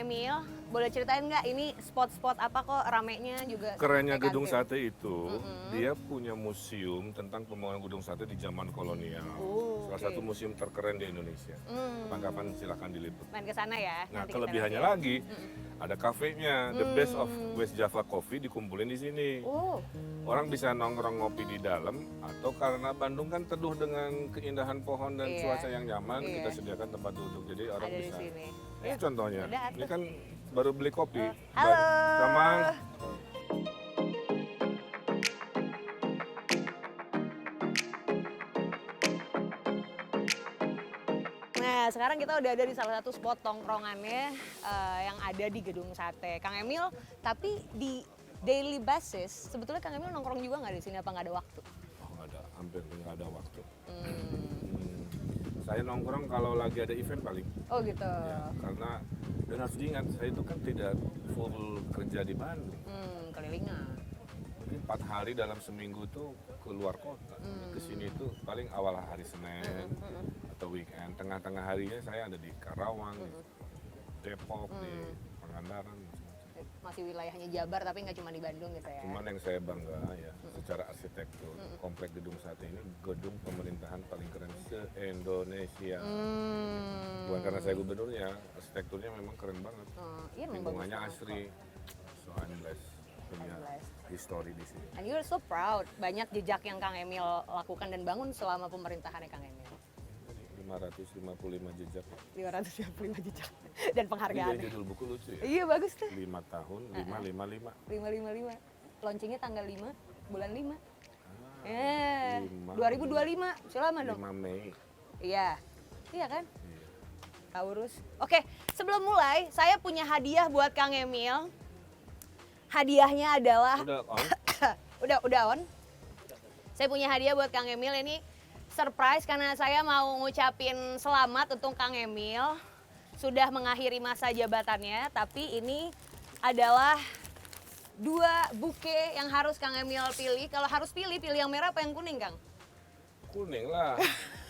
Emil, boleh ceritain nggak ini spot-spot apa kok ramenya juga? Kerennya sampai gedung kantin? sate itu, dia punya museum tentang pembangunan gedung sate di zaman kolonial. Oh, Salah oke. satu museum terkeren di Indonesia. Kapan-kapan silahkan diliput. Main ke sana ya. Nah, nanti kita kelebihannya lihat. lagi, ada kafenya, the best of West Java Coffee dikumpulin di sini. Oh, Orang bisa nongkrong ngopi di dalam, atau karena Bandung kan teduh dengan keindahan pohon dan Iya. cuaca yang nyaman, Iya. kita sediakan tempat duduk. Jadi orang ada di bisa. sini. Ini contohnya. Udah, Ini kan baru beli kopi. Halo. Sama Nah, sekarang kita udah ada di salah satu spot tongkrongannya yang ada di gedung sate. Kang Emil, tapi di daily basis, sebetulnya Kang Emil nongkrong juga nggak di sini apa nggak ada waktu? oh, nggak ada, hampir nggak ada waktu. Saya nongkrong kalau lagi ada event paling. Oh gitu. Ya, karena dan harus diingat saya itu kan tidak full kerja di Bandung. Kelilingan. Mungkin 4 hari dalam seminggu tuh keluar kota. Kesini tuh paling awal hari Senin atau weekend. Tengah-tengah harinya saya ada di Karawang, di Depok, di Pangandaran. Macam-macam. Masih wilayahnya Jabar tapi nggak cuma di Bandung gitu ya. Cuman yang saya bangga ya, secara arsitektur, komplek gedung sate ini gedung pemerintahan paling keren se-Indonesia. Bukan karena saya gubernurnya, arsitekturnya memang keren banget. Iya, memang Lingkungannya bagus asri, so I'm blessed punya history di sini. And you're so proud. Banyak jejak yang Kang Emil lakukan dan bangun selama pemerintahannya Kang Emil. 555 jejak. 555 jejak dan Ini penghargaan. jadi judul buku lucu ya. Iya bagus tuh. 5 tahun, 555. 555. Launchingnya tanggal 5 bulan 5. Ah, 5. 2025. Selama dong. 5 Mei. Iya. Iya kan? Iya. Taurus. Oke, sebelum mulai saya punya hadiah buat Kang Emil. Hadiahnya adalah Udah on? udah on. Saya punya hadiah buat Kang Emil ini surprise karena saya mau ngucapin selamat untuk Kang Emil sudah mengakhiri masa jabatannya, tapi ini adalah 2 buke yang harus Kang Emil pilih. Kalau harus pilih yang merah apa yang kuning, Kang? Kuning lah.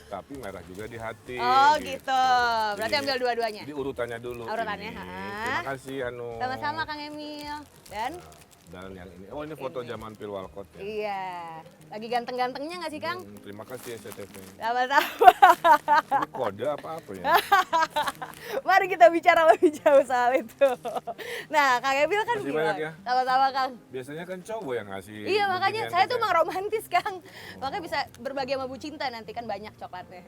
Tapi merah juga di hati. Oh gitu. Berarti Jadi- ambil dua-duanya. Jadi urutannya dulu. Urutannya, ini. ha. Terima kasih Anu. Sama-sama Kang Emil. Dan yang ini. Oh ini foto zaman Pilwalkot ya. Iya, lagi ganteng-gantengnya nggak sih Kang? Terima kasih SCTV. Sama-sama. Ini kode apa ya? Mari kita bicara lebih jauh soal itu. Nah, Kang Emil kan Makasih bilang, banyak ya. sama-sama Kang. Biasanya kan cowok yang ngasih. Iya, makanya beginian saya ke tuh emang romantis Kang. Makanya bisa berbagi sama Bu Cinta nanti kan banyak coklatnya.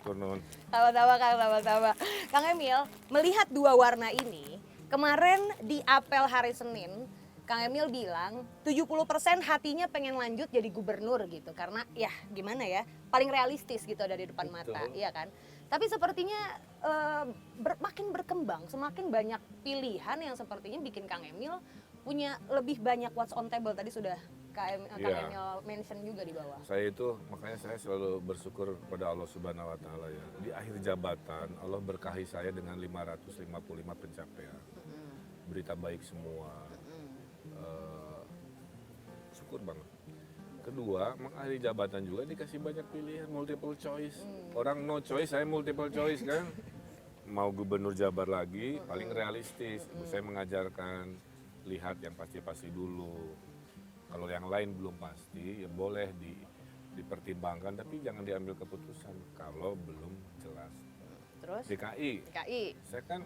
Turun. Sama-sama Kang, sama-sama. Kang Emil, melihat 2 warna ini, kemarin di apel hari Senin, Kang Emil bilang 70% hatinya pengen lanjut jadi gubernur gitu. Karena ya gimana ya, paling realistis gitu ada di depan mata, Betul. iya kan? Tapi sepertinya makin berkembang, semakin banyak pilihan yang sepertinya bikin Kang Emil punya lebih banyak what's on table. Tadi sudah Kang Iya. Emil mention juga di bawah. Saya itu makanya saya selalu bersyukur pada Allah Subhanahu wa taala ya. Di akhir jabatan Allah berkahi saya dengan 555 pencapaian. Berita baik semua. Syukur banget. Kedua, mengakhiri jabatan juga dikasih banyak pilihan, multiple choice. Orang no choice, saya multiple choice kan. Mau gubernur Jabar lagi, paling realistis. Saya mengajarkan, lihat yang pasti-pasti dulu. Kalau yang lain belum pasti, ya boleh dipertimbangkan, tapi jangan diambil keputusan kalau belum jelas. Terus DKI, DKI. saya kan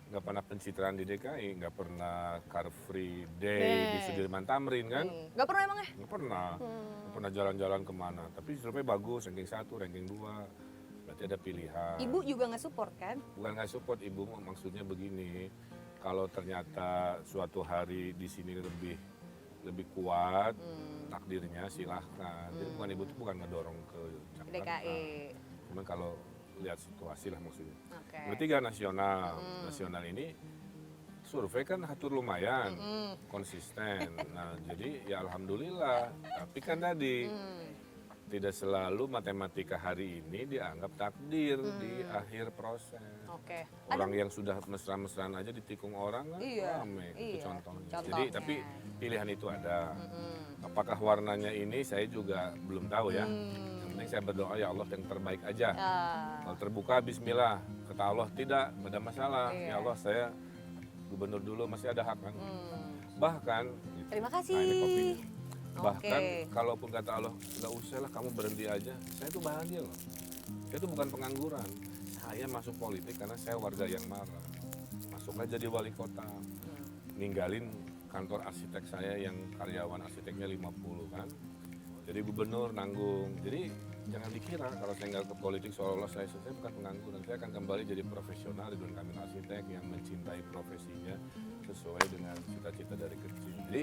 nggak pernah pencitraan di DKI, nggak pernah Car Free Day di Sudirman Tamrin kan, Gak pernah emang ya? nggak pernah, nggak pernah jalan-jalan kemana. Tapi survei bagus, ranking 1, ranking 2, berarti ada pilihan. Ibu juga nggak support kan? Bukan nggak support, ibu maksudnya begini, kalau ternyata suatu hari di sini lebih kuat, takdirnya silahkan. Jadi bukan ibu tuh bukan ngedorong ke Jakarta. DKI. Cuman kalau lihat situasi lah maksudnya. Oke. Yang ketiga nasional. Nasional ini survei kan hatur lumayan, konsisten. Nah jadi ya alhamdulillah. Tapi kan tadi tidak selalu matematika hari ini dianggap takdir di akhir proses. Oke. Orang yang sudah mesra-mesraan aja ditikung orang kan Iya, rame, itu iya. contohnya. Jadi Contohnya. tapi pilihan itu ada. Apakah warnanya ini saya juga belum tahu ya. Yang penting saya berdoa ya Allah yang terbaik aja. Kalau terbuka bismillah, Kata Allah tidak ada masalah. Iya. Ya Allah saya gubernur dulu masih ada hak kan. Bahkan Terima nah, ini kasih. kopinya. Bahkan Oke. kalaupun kata Allah nggak usah lah kamu berhenti aja, saya tuh bahagia loh. Saya tuh bukan pengangguran. Saya masuk politik karena saya warga yang marah. Masuk aja jadi wali kota. Ninggalin kantor arsitek saya yang karyawan arsiteknya 50 kan. Jadi gubernur nanggung. Jadi jangan dikira kalau saya nggak ke politik seolah-olah saya bukan pengangguran. Saya akan kembali jadi profesional Ridwan Kamil arsitek yang mencintai profesinya sesuai dengan cita-cita dari kecil. Jadi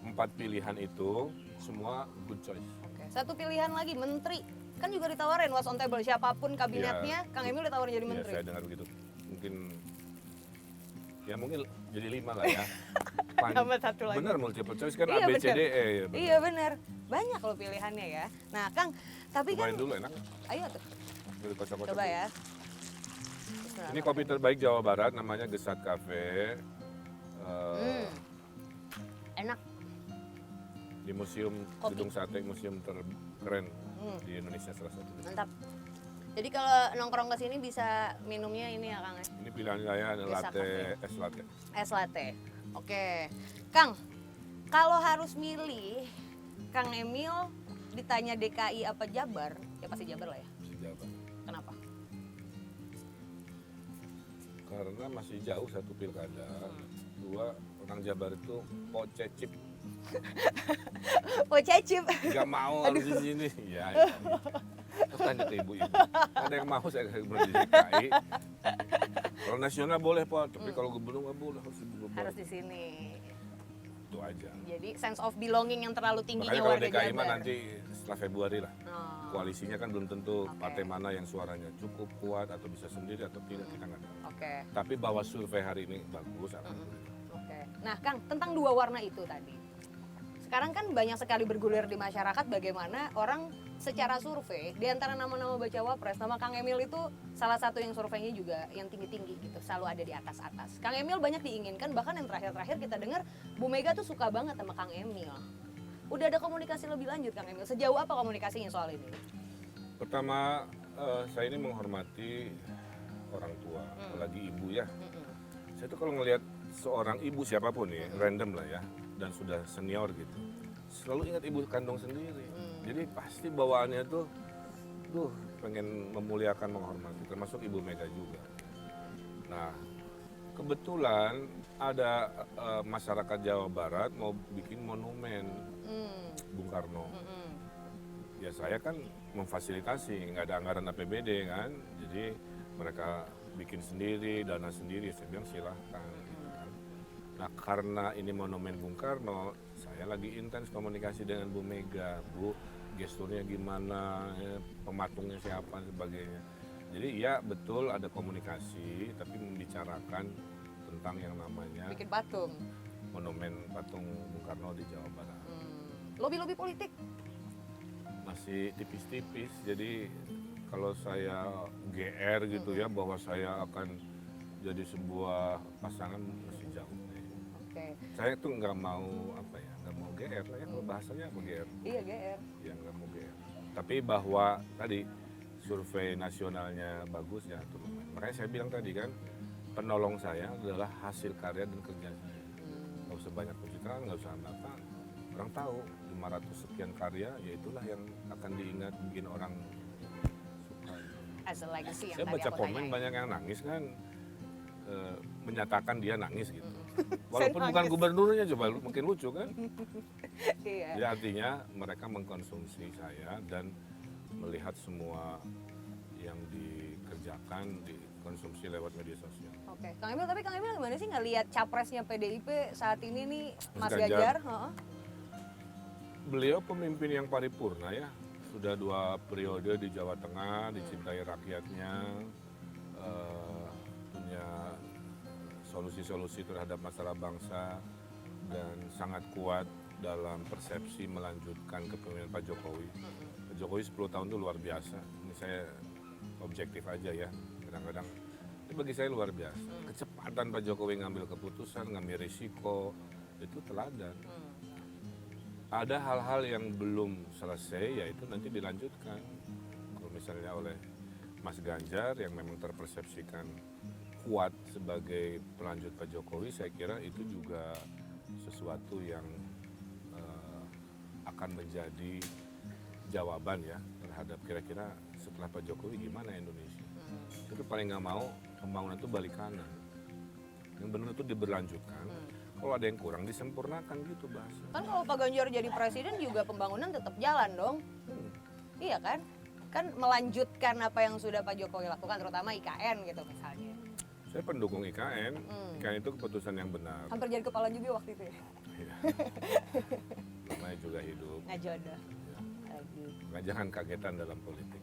4 pilihan itu semua good choice. Oke. Satu pilihan lagi, menteri. Kan juga ditawarin was on table siapapun kabinetnya, Kang Emil ditawarin jadi Iya, menteri. saya dengar begitu. Mungkin jadi 5 lah ya. Tambah satu lagi. Bener multiple choice kan Iya, A, B, C, bener. D, E. Ya, bener. Iya benar. Banyak loh pilihannya ya. Nah, Kang, tapi Cobain kan dulu enak. ayo tuh. Dari kocok-kocok Coba dulu. ya. Ini kopi terbaik Jawa Barat namanya Gesat Cafe. Enak. Di museum Kopi. Gedung Sate, museum terkeren di Indonesia salah satu. Mantap. Jadi kalau nongkrong ke sini bisa minumnya ini ya, Kang ya. Ini pilihan saya ada Gesat latte, Cafe. es latte. Es latte. Oke. Kang, kalau harus milih Kang Emil ditanya DKI apa Jabar, ya pasti Jabar lah ya. Sejabat. Kenapa? Karena masih jauh satu pilkada. Dua, orang Jabar itu pocecip. Oh, Cecip. Gak mau harus di sini. Ya. Terus tanya ke ibu-ibu. Ada yang mau saya ke di DKI. Kalau nasional boleh Pak, tapi kalau gubernur nggak boleh harus di gubernur. Harus di sini. Itu aja. Jadi sense of belonging yang terlalu tingginya Makanya kalau warga DKI mah Jabar. nanti setelah Februari lah. Oh, Koalisinya kan belum tentu Oke. partai mana yang suaranya cukup kuat atau bisa sendiri atau tidak kita nggak tahu. Oke. Tapi bahwa survei hari ini bagus, alhamdulillah. Oke. Nah, Kang, tentang dua warna itu tadi. Sekarang kan banyak sekali bergulir di masyarakat bagaimana orang secara survei di antara nama-nama bacawa pres, nama Kang Emil itu salah satu yang surveinya juga yang tinggi-tinggi gitu, selalu ada di atas-atas. Kang Emil banyak diinginkan, bahkan yang terakhir-terakhir kita dengar Bu Mega tuh suka banget sama Kang Emil. Udah ada komunikasi lebih lanjut Kang Emil, sejauh apa komunikasinya soal ini? Pertama, saya ini menghormati orang tua, apalagi ibu ya. Saya tuh kalau ngelihat seorang ibu siapapun ya, random lah ya, dan sudah senior gitu, selalu ingat ibu kandung sendiri. Jadi pasti bawaannya tuh, pengen memuliakan, menghormati, termasuk Ibu Mega juga. Nah, kebetulan ada masyarakat Jawa Barat mau bikin monumen Bung Karno. Ya saya kan memfasilitasi, nggak ada anggaran APBD kan, jadi mereka bikin sendiri, dana sendiri, saya bilang silahkan. Gitu kan. Nah karena ini monumen Bung Karno, saya lagi intens komunikasi dengan Bu Mega, Bu gesturnya gimana, ya, pematungnya siapa dan sebagainya. Jadi ya betul ada komunikasi, tapi membicarakan tentang yang namanya Bikin patung. monumen patung Bung Karno di Jawa Barat. Lobby-lobby politik. Masih tipis-tipis, jadi kalau saya GR gitu ya bahwa saya akan jadi sebuah pasangan masih jauh. Oke. Saya tuh nggak mau nggak mau GR lah ya, kalau bahasanya apa GR? Iya, GR. Ya nggak mau GR. Tapi bahwa tadi survei nasionalnya bagus ya turun. Makanya saya bilang tadi kan penolong saya adalah hasil karya dan kerja saya. Nggak usah banyak pencitraan, nggak usah apa. Orang tahu 500 sekian karya, ya itulah yang akan diingat, bikin orang suka. As a legacy yang Saya tadi baca aku komen tanyain. banyak yang nangis kan, menyatakan dia nangis gitu. Walaupun Saya bukan nangis. gubernurnya, coba makin lucu kan. Iya. Ya artinya mereka mengkonsumsi saya dan melihat semua yang dikerjakan dikonsumsi lewat media sosial. Oke, Kang Emil, tapi Kang Emil gimana sih ngelihat capresnya PDIP saat ini nih, Mas Mas Ganjar? Ganjar. Heeh. Beliau pemimpin yang paripurna ya, sudah 2 periode di Jawa Tengah, dicintai rakyatnya, punya solusi-solusi terhadap masalah bangsa dan sangat kuat dalam persepsi melanjutkan kepemimpinan Pak Jokowi. Pak Jokowi 10 tahun itu luar biasa, ini saya objektif aja ya, kadang-kadang ini bagi saya luar biasa. Kecepatan Pak Jokowi ngambil keputusan, ngambil risiko, itu teladan. Ada hal-hal yang belum selesai, yaitu nanti dilanjutkan. Kalau misalnya oleh Mas Ganjar yang memang terpersepsikan kuat sebagai pelanjut Pak Jokowi, saya kira itu juga sesuatu yang akan menjadi jawaban ya terhadap kira-kira setelah Pak Jokowi gimana Indonesia. Itu paling nggak mau pembangunan itu balik kanan. Yang benar itu diberlanjutkan. Kalau ada yang kurang disempurnakan gitu bahasa. Kan kalau Pak Ganjar jadi presiden juga pembangunan tetap jalan dong. Iya kan? Kan melanjutkan apa yang sudah Pak Jokowi lakukan, terutama IKN gitu misalnya. Saya pendukung IKN. IKN itu keputusan yang benar. Hampir jadi kepala juga waktu itu ya? Iya. Namanya juga hidup. Nggak jodoh. Ya. Lagi. Nggak, jangan kagetan dalam politik.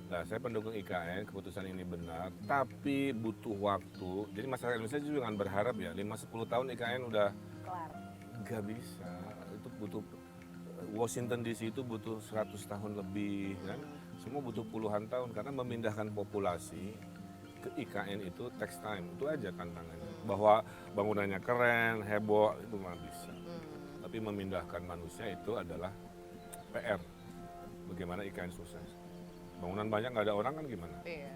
Nah, saya pendukung IKN, keputusan ini benar, tapi butuh waktu. Jadi masyarakat Indonesia juga jangan berharap ya, 5-10 tahun IKN udah Kelar. nggak bisa. Itu butuh, Washington DC itu butuh 100 tahun lebih kan. Semua butuh puluhan tahun karena memindahkan populasi ke IKN itu takes time. Itu aja tantangannya. Bahwa bangunannya keren, heboh, itu nggak bisa. Tapi memindahkan manusia itu adalah PR. Bagaimana IKN sukses. Bangunan banyak nggak ada orang kan gimana? Iya.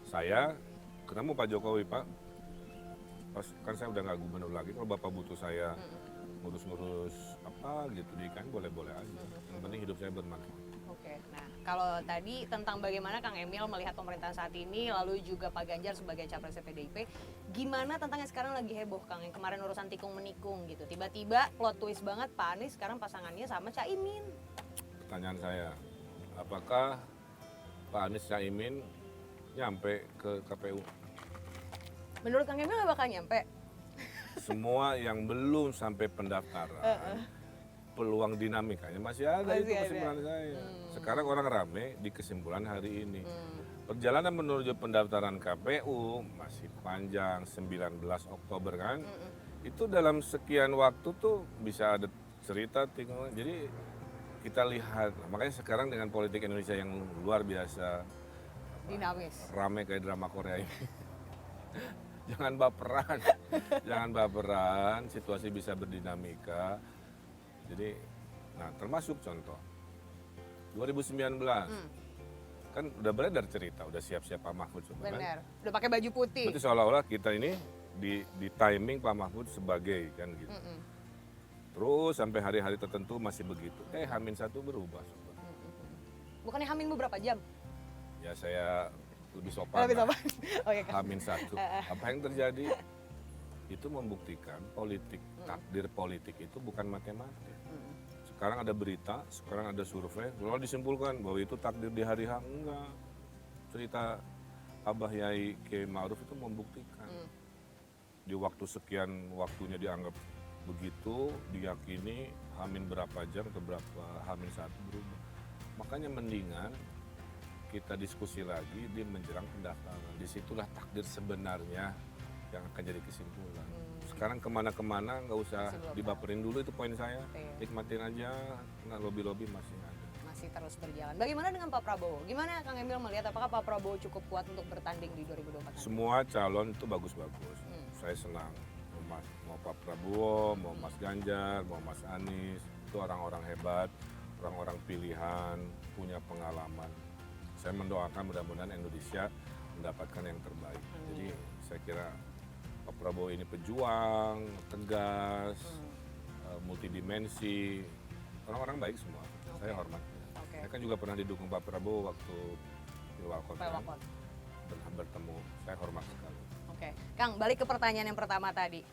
Saya ketemu Pak Jokowi, Pak. Pas kan saya udah nggak gubernur lagi. Kalau Bapak butuh saya ngurus-ngurus apa gitu di IKN boleh-boleh aja. Yang penting hidup saya bermanfaat. Oke, nah kalau tadi tentang bagaimana Kang Emil melihat pemerintahan saat ini, lalu juga Pak Ganjar sebagai capres PDIP, gimana tentang yang sekarang lagi heboh Kang, yang kemarin urusan tikung menikung gitu, tiba-tiba plot twist banget Pak Anies sekarang pasangannya sama Caimin. Pertanyaan saya, apakah Pak Anies Caimin nyampe ke KPU? Menurut Kang Emil nggak bakal nyampe? Semua yang belum sampai pendaftaran, peluang dinamikanya masih ada, itu kesimpulan saya. Sekarang orang rame di kesimpulan hari ini. Perjalanan menuju pendaftaran KPU masih panjang, 19 Oktober kan. Itu dalam sekian waktu tuh bisa ada cerita, jadi kita lihat. Makanya sekarang dengan politik Indonesia yang luar biasa Dinamis. rame kayak drama Korea ini. Jangan baperan, jangan baperan, situasi bisa berdinamika. Jadi, nah termasuk contoh 2019 kan udah beredar cerita, udah siap-siap Pak Mahfud semua kan. Benar, udah pakai baju putih. Berarti seolah-olah kita ini di timing Pak Mahfud sebagai kan gitu. Terus sampai hari-hari tertentu masih begitu. H-1 berubah. Bukannya Hamin beberapa jam? Ya saya lebih sopan. Lebih lah. sopan. Oke, Kang. H-1. Apa yang terjadi? Itu membuktikan politik, takdir politik itu bukan matematik. Sekarang ada berita, sekarang ada survei, lalu disimpulkan bahwa itu takdir di hari H. Enggak. Cerita Abah Yai Kiai Ma'ruf itu membuktikan. Di waktu sekian waktunya dianggap begitu, diyakini Hamin berapa jam atau berapa H-1 berubah. Makanya mendingan kita diskusi lagi di menjelang pendaftaran. Disitulah takdir sebenarnya yang akan jadi kesimpulan. Sekarang kemana-kemana nggak usah dibaperin dulu, itu poin saya. Nikmatin aja, nggak lobby-lobby masih ada. Masih terus berjalan. Bagaimana dengan Pak Prabowo? Gimana Kang Emil melihat apakah Pak Prabowo cukup kuat untuk bertanding di 2024? Semua calon itu bagus-bagus. Saya senang. Mau Pak Prabowo, mau Mas Ganjar, mau Mas Anies, itu orang-orang hebat, orang-orang pilihan, punya pengalaman. Saya mendoakan mudah-mudahan Indonesia mendapatkan yang terbaik. Jadi saya kira Pak Prabowo ini pejuang, tegas, multidimensi, orang-orang baik semua. Saya hormat. Saya kan juga pernah didukung Pak Prabowo waktu Pilwakot. Pernah bertemu, saya hormat sekali. Oke, Kang, balik ke pertanyaan yang pertama tadi.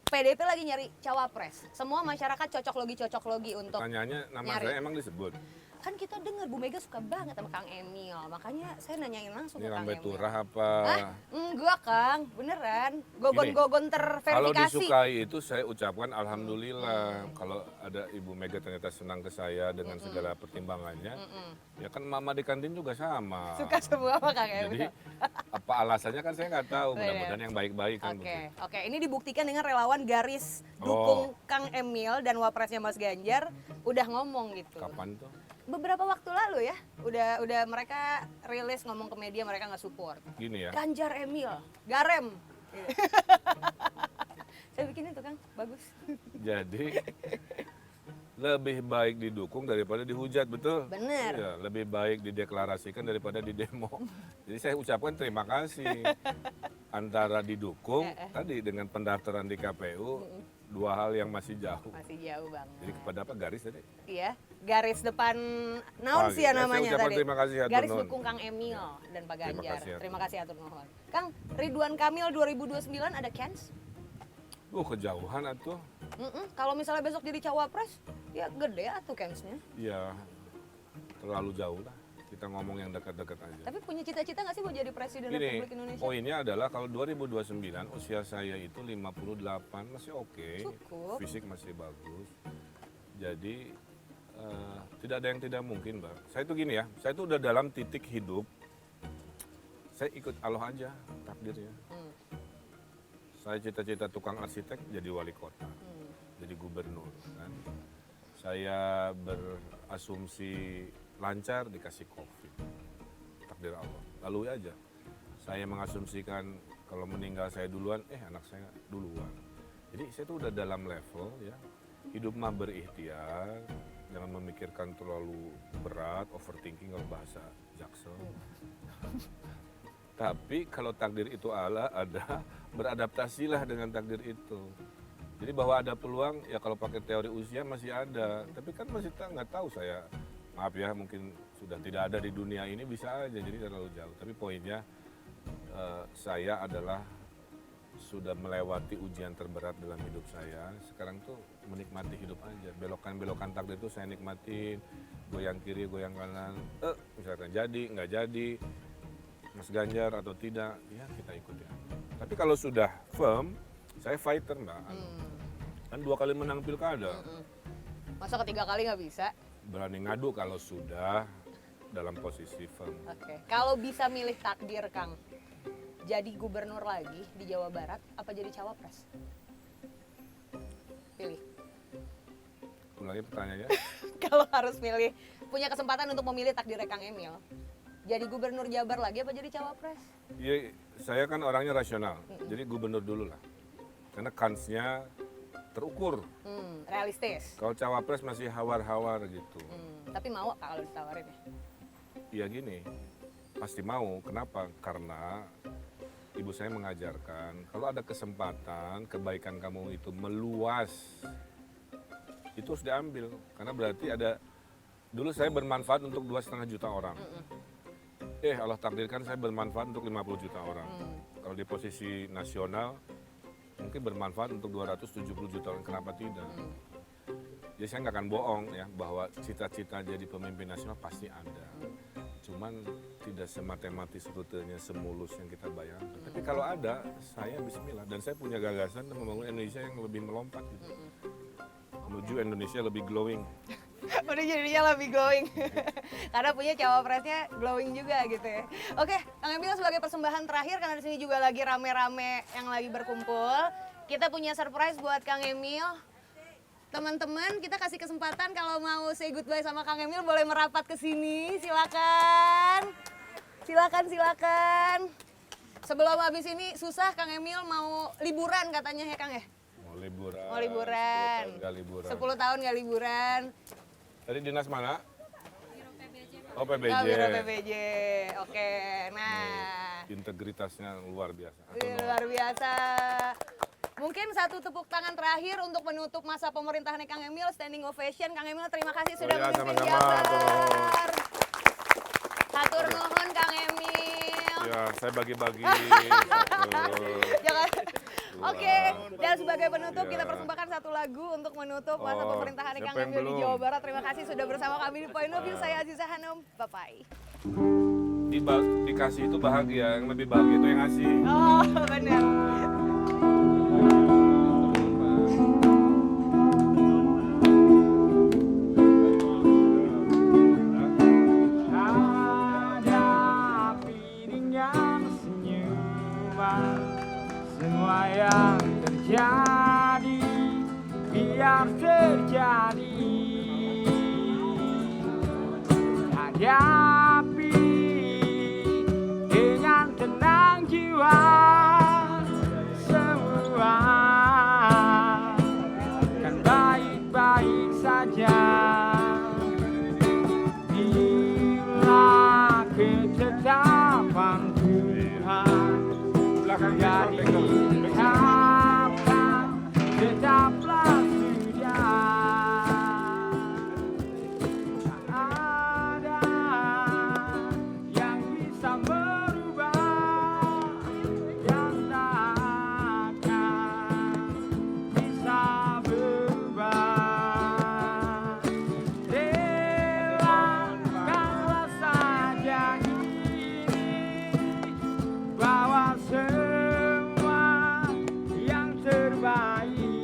PDIP lagi nyari cawapres. Semua masyarakat cocok logi untuk Pertanyaannya, nama nyari. saya emang disebut. Kan kita dengar Bu Mega suka banget sama Kang Emil, makanya saya nanyain langsung Ini ke Kang Rambe Emil. Turah apa? Enggak Kang, beneran. Gogon-gogon Kalau terverifikasi. disukai itu saya ucapkan alhamdulillah. Kalau ada Ibu Mega ternyata senang ke saya dengan segala pertimbangannya, ya kan mama di kantin juga sama. Suka semua apa Kang Emil? Jadi apa alasannya kan saya nggak tahu. Mudah-mudahan yang baik-baik kan. Oke. Ini dibuktikan dengan relawan garis dukung Kang Emil dan wapresnya Mas Ganjar udah ngomong gitu. Kapan tuh? Beberapa waktu lalu ya, udah mereka rilis ngomong ke media mereka nggak support. Gini ya. Ganjar Emil, Garem. Saya bikin itu Kang, bagus. Jadi lebih baik didukung daripada dihujat, betul? Bener. Iya, lebih baik dideklarasikan daripada didemo. Jadi saya ucapkan terima kasih. Antara didukung tadi dengan pendaftaran di KPU, dua hal yang masih jauh. Masih jauh banget. Jadi kepada apa garis tadi? Iya, garis depan naon sih ya Saya namanya ucapkan tadi. terima kasih, hatur Garis nuhun. dukung Kang Emil dan Pak Terima Ganjar. kasih, hatur Terima kasih atur nuhun. Kang, Ridwan Kamil 2029 ada chance? Kejauhan atuh. Kalau misalnya besok jadi cawapres, ya gede atuh chance-nya. Ya, terlalu jauh lah. Kita ngomong yang dekat-dekat aja. Tapi punya cita-cita nggak sih mau jadi presiden Gini, Republik Indonesia? poinnya adalah kalau 2029 usia saya itu 58 masih oke. Cukup. Fisik masih bagus. Jadi tidak ada yang tidak mungkin, Mbak. Saya itu gini ya, saya itu udah dalam titik hidup. Saya ikut Allah aja takdirnya. Saya cita-cita tukang arsitek jadi wali kota, jadi gubernur. Kan. Saya berasumsi lancar dikasih COVID, takdir Allah. Lalu aja, saya mengasumsikan kalau meninggal saya duluan, anak saya duluan. Jadi saya tuh udah dalam level ya, hidup mah berikhtiar, jangan memikirkan terlalu berat, overthinking kalau bahasa Jaksel. Tapi kalau takdir itu Allah ada, beradaptasilah dengan takdir itu. Jadi bahwa ada peluang, ya kalau pakai teori usia masih ada. Tapi kan masih nggak tahu saya, maaf ya mungkin sudah tidak ada di dunia ini bisa aja, jadi terlalu jauh. Tapi poinnya saya adalah sudah melewati ujian terberat dalam hidup saya. Sekarang tuh menikmati hidup aja. Belokan-belokan takdir itu saya nikmatin, goyang kiri, goyang kanan. Misalkan jadi, nggak jadi. Mas Ganjar atau tidak, ya kita ikut ya. Tapi kalau sudah firm, saya fighter Mbak. Kan 2 kali menang pilkada. Masa ketiga kali nggak bisa? Berani ngadu kalau sudah dalam posisi firm. Oke. Kalau bisa milih takdir Kang, jadi gubernur lagi di Jawa Barat, apa jadi cawapres? Pilih. Ulangi pertanyaannya. Kalau harus milih, punya kesempatan untuk memilih takdirnya Kang Emil, jadi gubernur Jabar lagi apa jadi cawapres? Ya, saya kan orangnya rasional, jadi gubernur dulu lah. Karena kansnya terukur. Realistis. Kalau cawapres masih hawar-hawar gitu. Tapi mau kalau ditawarin ya? Ya gini, pasti mau. Kenapa? Karena ibu saya mengajarkan, kalau ada kesempatan kebaikan kamu itu meluas, itu harus diambil. Karena berarti ada, dulu saya bermanfaat untuk 2,5 juta orang. Allah takdirkan saya bermanfaat untuk 50 juta orang. Kalau di posisi nasional, mungkin bermanfaat untuk 270 juta orang, kenapa tidak? Jadi saya nggak akan bohong ya, bahwa cita-cita jadi pemimpin nasional pasti ada. Cuman tidak sematematis rutenya, semulus yang kita bayangkan. Tapi kalau ada, saya bismillah. Dan saya punya gagasan membangun Indonesia yang lebih melompat gitu. Menuju Indonesia lebih glowing. Udah jadinya lebih glowing. Karena punya cawapresnya glowing juga gitu ya. Oke, Kang Emil sebagai persembahan terakhir, karena di sini juga lagi rame-rame yang lagi berkumpul, kita punya surprise buat Kang Emil. Teman-teman, kita kasih kesempatan kalau mau say goodbye sama Kang Emil boleh merapat ke sini. Silakan. Silakan. Sebelum habis ini susah, Kang Emil mau liburan katanya ya Kang ya? Mau liburan. 10 tahun nggak liburan. Tadi dinas mana? Oh, Oh, PBJ. Biro PBJ. Oke, nah. Integritasnya luar biasa. Luar biasa. Mungkin satu tepuk tangan terakhir untuk menutup masa pemerintahan Kang Emil, standing ovation. Kang Emil terima kasih sudah ya, memimpin sama-sama. Jabar. Hatur nuhun Kang Emil. Ya, saya bagi-bagi. Jangan. Oke, dan sebagai penutup Ya. kita persembahkan satu lagu untuk menutup masa pemerintahan siapa Kang yang Emil di belum? Jawa Barat. Terima kasih sudah bersama kami di Point of View. Saya Aziza Hanum. Bye-bye. Dikasih itu bahagia, yang lebih bahagia itu yang ngasih. Oh, benar. Semua yang terjadi biar terjadi. Hadapi dengan tenang jiwa. Semua kan baik-baik saja. saja. Bila ketetapan Tuhan jadi diungkapkan, tetaplah sudah. Tak ada yang bisa merubah, yang tak akan bisa berubah. Relakanlah saja ini, bahwa semua yang terbaik